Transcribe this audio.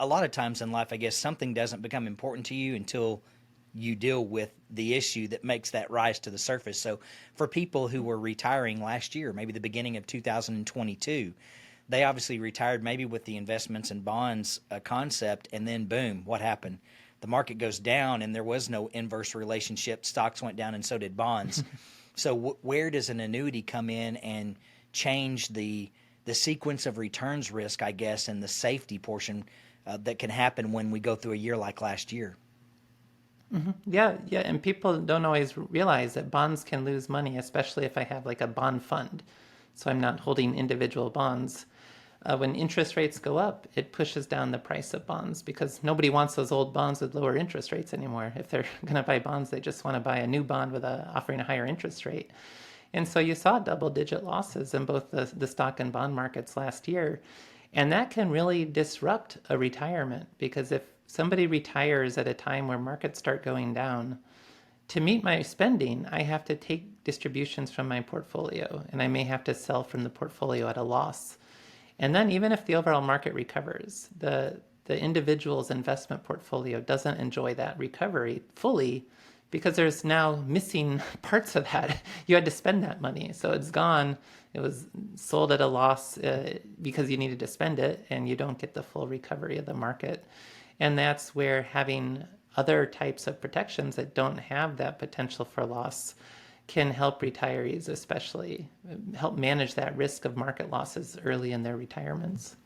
a lot of times in life, I guess something doesn't become important to you until you deal with the issue that makes that rise to the surface. So, for people who were retiring last year, maybe the beginning of 2022, they obviously retired maybe with the investments and bonds concept, and then boom, what happened? The market goes down, and there was no inverse relationship. Stocks went down, and so did bonds. So, where does an annuity come in and change the sequence of returns risk, I guess, and the safety portion that can happen when we go through a year like last year? Yeah, yeah, and people don't always realize that bonds can lose money, especially if I have like a bond fund. So I'm not holding individual bonds. When interest rates go up, it pushes down the price of bonds because nobody wants those old bonds with lower interest rates anymore. If they're going to buy bonds, they just want to buy a new bond with offering a higher interest rate. And so you saw double-digit losses in both the stock and bond markets last year. And that can really disrupt a retirement because if somebody retires at a time where markets start going down, to meet my spending, I have to take distributions from my portfolio and I may have to sell from the portfolio at a loss. And then even if the overall market recovers, the individual's investment portfolio doesn't enjoy that recovery fully because there's now missing parts of that. You had to spend that money, so it's gone. It was sold at a loss because you needed to spend it, and you don't get the full recovery of the market. And that's where having other types of protections that don't have that potential for loss can help retirees, especially help manage that risk of market losses early in their retirements.